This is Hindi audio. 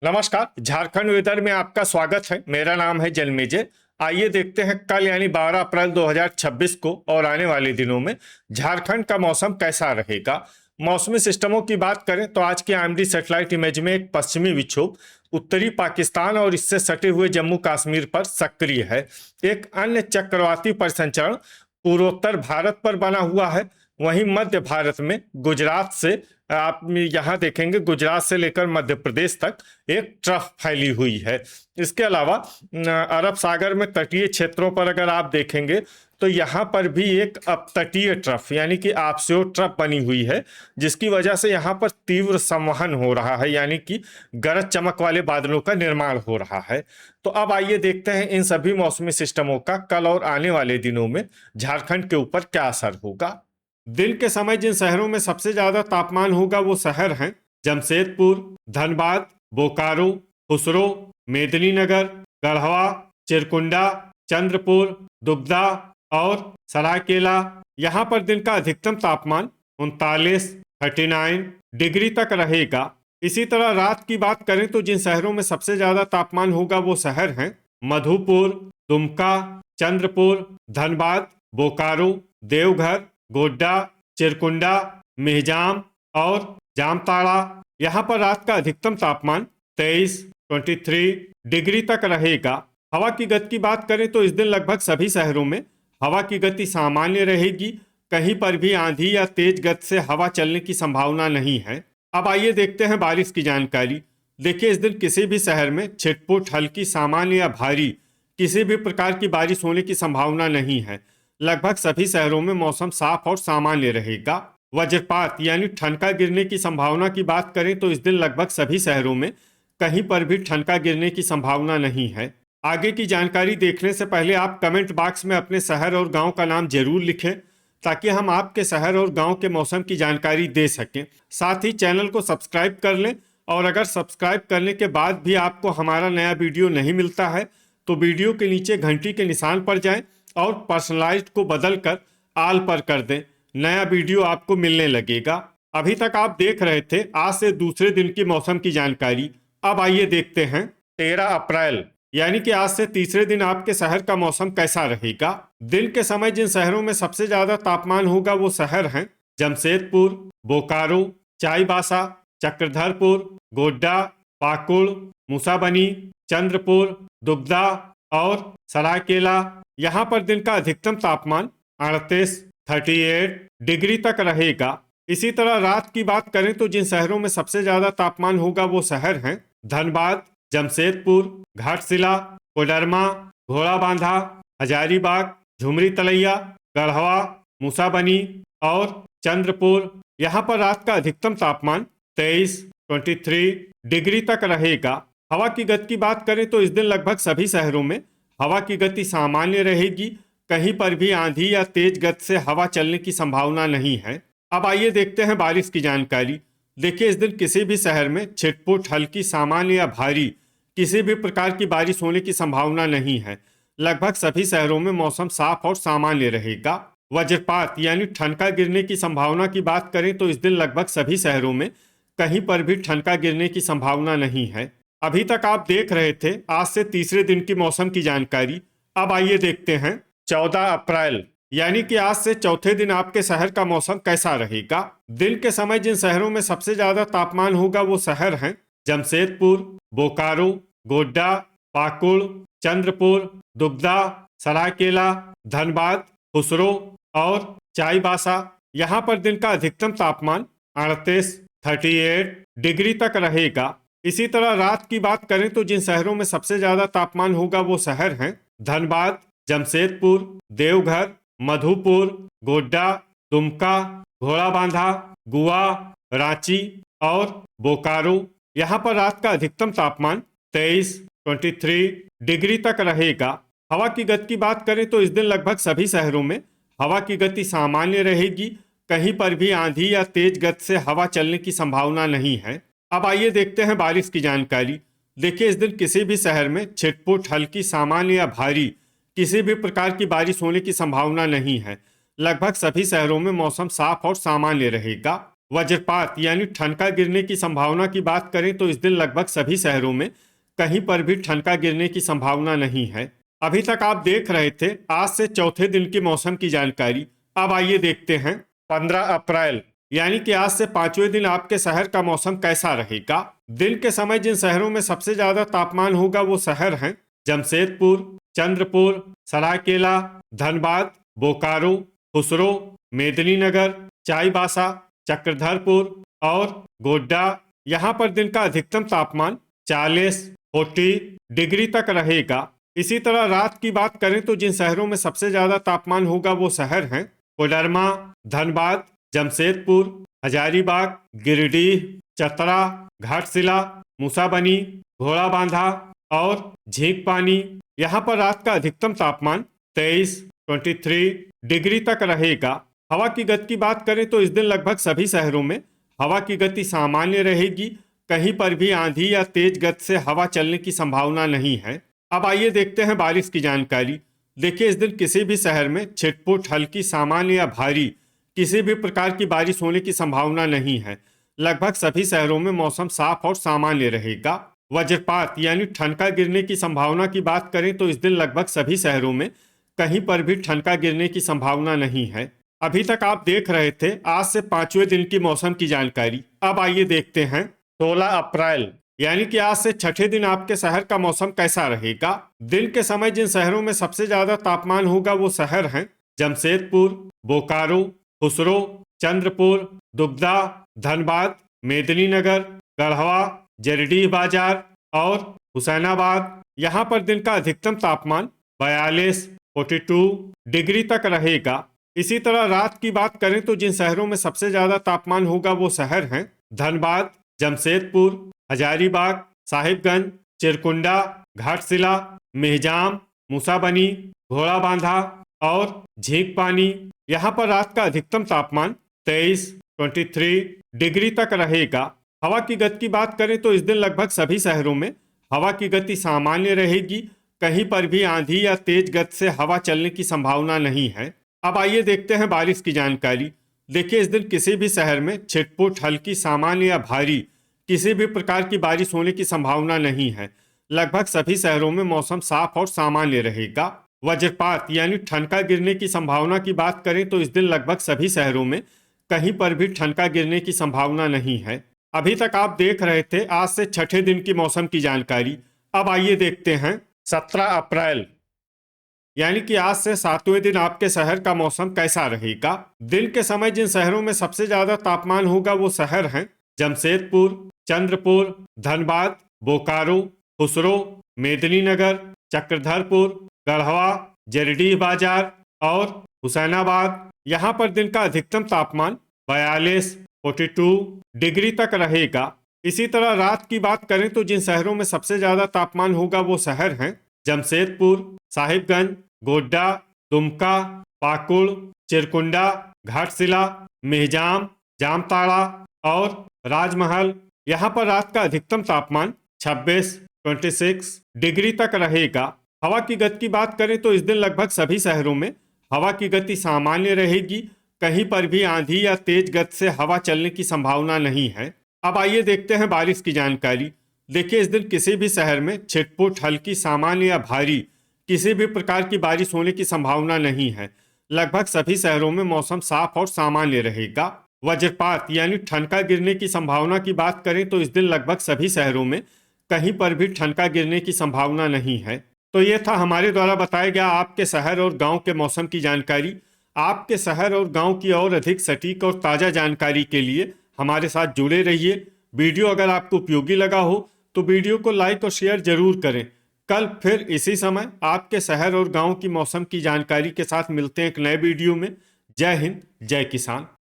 नमस्कार। झारखंड वेदर में आपका स्वागत है। मेरा नाम है जन्मेजय। आइए देखते हैं कल यानी 12 अप्रैल 2026 को और आने वाले दिनों में झारखंड का मौसम कैसा रहेगा। मौसमी सिस्टमों की बात करें तो आज की आईएमडी सैटेलाइट इमेज में एक पश्चिमी विक्षोभ उत्तरी पाकिस्तान और इससे सटे हुए जम्मू कश्मीर पर सक्रिय है। एक अन्य चक्रवाती परिसंचरण पूर्वोत्तर भारत पर बना हुआ है। वहीं मध्य भारत में गुजरात से आप यहाँ देखेंगे, गुजरात से लेकर मध्य प्रदेश तक एक ट्रफ फैली हुई है। इसके अलावा अरब सागर में तटीय क्षेत्रों पर अगर आप देखेंगे तो यहाँ पर भी एक अपतटीय ट्रफ यानी कि ऑफशोर ट्रफ बनी हुई है, जिसकी वजह से यहाँ पर तीव्र संवहन हो रहा है, यानी कि गरज चमक वाले बादलों का निर्माण हो रहा है। तो अब आइए देखते हैं इन सभी मौसमी सिस्टमों का कल और आने वाले दिनों में झारखंड के ऊपर क्या असर होगा। दिन के समय जिन शहरों में सबसे ज्यादा तापमान होगा वो शहर हैं जमशेदपुर, धनबाद, बोकारो, खुसरो, मेदिनीनगर, गढ़वा, चिरकुंडा, चंद्रपुर, दुबदा और सरायकेला। यहाँ पर दिन का अधिकतम तापमान 39 डिग्री तक रहेगा। इसी तरह रात की बात करें तो जिन शहरों में सबसे ज्यादा तापमान होगा वो शहर हैं मधुपुर, दुमका, चंद्रपुर, धनबाद, बोकारो, देवघर, गोड्डा, चिरकुंडा, मिहिजाम और जामताड़ा। यहाँ पर रात का अधिकतम तापमान 23 डिग्री तक रहेगा। हवा की गति की बात करें तो इस दिन लगभग सभी शहरों में हवा की गति सामान्य रहेगी। कहीं पर भी आंधी या तेज गति से हवा चलने की संभावना नहीं है। अब आइए देखते हैं बारिश की जानकारी। देखिए, इस दिन किसी भी शहर में छिटपुट, हल्की, सामान्य या भारी किसी भी प्रकार की बारिश होने की संभावना नहीं है। लगभग सभी शहरों में मौसम साफ और सामान्य रहेगा। वज्रपात यानी ठनका गिरने की संभावना की बात करें तो इस दिन लगभग सभी शहरों में कहीं पर भी ठनका गिरने की संभावना नहीं है। आगे की जानकारी देखने से पहले आप कमेंट बॉक्स में अपने शहर और गांव का नाम जरूर लिखें, ताकि हम आपके शहर और गांव के मौसम की जानकारी दे सकें। साथ ही चैनल को सब्सक्राइब कर लें, और अगर सब्सक्राइब करने के बाद भी आपको हमारा नया वीडियो नहीं मिलता है तो वीडियो के नीचे घंटी के निशान पर जाएं और पर्सनलाइज्ड को बदलकर आल पर कर दें। नया वीडियो आपको मिलने लगेगा। अभी तक आप देख रहे थे आज से दूसरे दिन की मौसम की जानकारी। अब आइए देखते हैं 13 अप्रैल यानी कि आज से तीसरे दिन आपके शहर का मौसम कैसा रहेगा। दिन के समय जिन शहरों में सबसे ज्यादा तापमान होगा वो शहर हैं जमशेदपुर, बोकारो, चाईबासा, चक्रधरपुर, गोड्डा, पाकुड़, मूसाबनी, चंद्रपुर, दुबदा और सरायकेला। यहाँ पर दिन का अधिकतम तापमान 38 डिग्री तक रहेगा। इसी तरह रात की बात करें तो जिन शहरों में सबसे ज्यादा तापमान होगा वो शहर हैं धनबाद, जमशेदपुर, घाटशिला, कोडरमा, घोड़ाबांधा, हजारीबाग, झुमरी तलैया, गढ़वा, मूसाबनी और चंद्रपुर। यहाँ पर रात का अधिकतम तापमान 23 डिग्री तक रहेगा। हवा की गति की बात करें तो इस दिन लगभग सभी शहरों में हवा की गति सामान्य रहेगी। कहीं पर भी आंधी या तेज गति से हवा चलने की संभावना नहीं है। अब आइए देखते हैं बारिश की जानकारी। देखिए, इस दिन किसी भी शहर में छिटपुट, हल्की, सामान्य या भारी किसी भी प्रकार की बारिश होने की संभावना नहीं है। लगभग सभी शहरों में मौसम साफ और सामान्य रहेगा। वज्रपात यानी ठनका गिरने की संभावना की बात करें तो इस दिन लगभग सभी शहरों में कहीं पर भी ठनका गिरने की संभावना नहीं है। अभी तक आप देख रहे थे आज से तीसरे दिन की मौसम की जानकारी। अब आइए देखते हैं 14 अप्रैल यानी कि आज से चौथे दिन आपके शहर का मौसम कैसा रहेगा। दिन के समय जिन शहरों में सबसे ज्यादा तापमान होगा वो शहर हैं जमशेदपुर, बोकारो, गोड्डा, पाकुड़, चंद्रपुर, दुबदा, सरायकेला, धनबाद, खुसरो और चाईबासा। यहाँ पर दिन का अधिकतम तापमान 38 डिग्री तक रहेगा। इसी तरह रात की बात करें तो जिन शहरों में सबसे ज्यादा तापमान होगा वो शहर हैं धनबाद, जमशेदपुर, देवघर, मधुपुर, गोड्डा, दुमका, घोड़ाबांधा, गुआ, रांची और बोकारो। यहाँ पर रात का अधिकतम तापमान 23 डिग्री तक रहेगा। हवा की गति की बात करें तो इस दिन लगभग सभी शहरों में हवा की गति सामान्य रहेगी। कहीं पर भी आंधी या तेज गति से हवा चलने की संभावना नहीं है। अब आइए देखते हैं बारिश की जानकारी। देखिए, इस दिन किसी भी शहर में छिटपुट, हल्की, सामान्य या भारी किसी भी प्रकार की बारिश होने की संभावना नहीं है। लगभग सभी शहरों में मौसम साफ और सामान्य रहेगा। वज्रपात यानी ठनका गिरने की संभावना की बात करें तो इस दिन लगभग सभी शहरों में कहीं पर भी ठनका गिरने की संभावना नहीं है। अभी तक आप देख रहे थे आज से चौथे दिन की मौसम की जानकारी। अब आइए देखते हैं 15 अप्रैल यानी कि आज से पांचवें दिन आपके शहर का मौसम कैसा रहेगा। दिन के समय जिन शहरों में सबसे ज्यादा तापमान होगा वो शहर हैं जमशेदपुर, चंद्रपुर, सरायकेला, धनबाद, बोकारो, खुसरो, मेदिनीनगर, चाईबासा, चक्रधरपुर और गोड्डा। यहाँ पर दिन का अधिकतम तापमान 40 डिग्री तक रहेगा। इसी तरह रात की बात करें तो जिन शहरों में सबसे ज्यादा तापमान होगा वो शहर हैं कोडरमा, धनबाद, जमशेदपुर, हजारीबाग, गिरिडीह, चतरा, घाटशिला, मूसाबनी, घोड़ाबांधा और झींकपानी। यहाँ पर रात का अधिकतम तापमान 23 डिग्री तक रहेगा। हवा की गति की बात करें तो इस दिन लगभग सभी शहरों में हवा की गति सामान्य रहेगी। कहीं पर भी आंधी या तेज गति से हवा चलने की संभावना नहीं है। अब आइए देखते हैं बारिश की जानकारी। देखिए इस दिन किसी भी शहर में छिटपुट, हल्की, सामान्य या भारी किसी भी प्रकार की बारिश होने की संभावना नहीं है। लगभग सभी शहरों में मौसम साफ और सामान्य रहेगा। वज्रपात यानी ठनका गिरने की संभावना की बात करें तो इस दिन लगभग सभी शहरों में कहीं पर भी ठनका गिरने की संभावना नहीं है। अभी तक आप देख रहे थे आज से पांचवें दिन की मौसम की जानकारी। अब आइए देखते हैं 16 अप्रैल यानी कि आज से छठे दिन आपके शहर का मौसम कैसा रहेगा। दिन के समय जिन शहरों में सबसे ज्यादा तापमान होगा वो शहर हैं जमशेदपुर, बोकारो, खुसरो, चंद्रपुर, दुबदा, धनबाद, मेदिनीनगर, गढ़वा, जरीडीह बाजार और हुसैनाबाद। यहाँ पर दिन का अधिकतम तापमान 42 डिग्री तक रहेगा। इसी तरह रात की बात करें तो जिन शहरों में सबसे ज्यादा तापमान होगा वो शहर हैं धनबाद, जमशेदपुर, हजारीबाग, साहिबगंज, चिरकुंडा, घाटशिला, मेहजाम, मूसाबनी, घोड़ाबांधा और झींकपानी। यहाँ पर रात का अधिकतम तापमान 23 डिग्री तक रहेगा। हवा की गति की बात करें तो इस दिन लगभग सभी शहरों में हवा की गति सामान्य रहेगी। कहीं पर भी आंधी या तेज गति से हवा चलने की संभावना नहीं है। अब आइए देखते हैं बारिश की जानकारी। देखिए इस दिन किसी भी शहर में छिटपुट, हल्की, सामान्य या भारी किसी भी प्रकार की बारिश होने की संभावना नहीं है। लगभग सभी शहरों में मौसम साफ और सामान्य रहेगा। वज्रपात यानी ठनका गिरने की संभावना की बात करें तो इस दिन लगभग सभी शहरों में कहीं पर भी ठनका गिरने की संभावना नहीं है। अभी तक आप देख रहे थे आज से छठे दिन की मौसम की जानकारी। अब आइए देखते हैं 17 अप्रैल यानी कि आज से सातवें दिन आपके शहर का मौसम कैसा रहेगा। दिन के समय जिन शहरों में सबसे ज्यादा तापमान होगा वो शहर हैं जमशेदपुर, चंद्रपुर, धनबाद, बोकारो, खुसरो, मेदिनीनगर, चक्रधरपुर, गढ़वा, जरीडीह बाजार और हुसैनाबाद। यहाँ पर दिन का अधिकतम तापमान 42 डिग्री तक रहेगा। इसी तरह रात की बात करें तो जिन शहरों में सबसे ज्यादा तापमान होगा वो शहर हैं जमशेदपुर, साहिबगंज, गोड्डा, दुमका, पाकुड़, चिरकुंडा, घाटशिला, मेहजाम, जामताड़ा और राजमहल। यहाँ पर रात का अधिकतम तापमान 26 डिग्री तक रहेगा। हवा की गति की बात करें तो इस दिन लगभग सभी शहरों में हवा की गति सामान्य रहेगी। कहीं पर भी आंधी या तेज गति से हवा चलने की संभावना नहीं है। अब आइए देखते हैं बारिश की जानकारी। देखिए इस दिन किसी भी शहर में छिटपुट, हल्की, सामान्य या भारी किसी भी प्रकार की बारिश होने की संभावना नहीं है। लगभग सभी शहरों में मौसम साफ और सामान्य रहेगा। वज्रपात यानी ठनका गिरने की संभावना की बात करें तो इस दिन लगभग सभी शहरों में कहीं पर भी ठनका गिरने की संभावना नहीं है। तो ये था हमारे द्वारा बताया गया आपके शहर और गांव के मौसम की जानकारी। आपके शहर और गांव की और अधिक सटीक और ताज़ा जानकारी के लिए हमारे साथ जुड़े रहिए। वीडियो अगर आपको उपयोगी लगा हो तो वीडियो को लाइक और शेयर जरूर करें। कल फिर इसी समय आपके शहर और गांव की मौसम की जानकारी के साथ मिलते हैं एक नए वीडियो में। जय हिंद, जय किसान।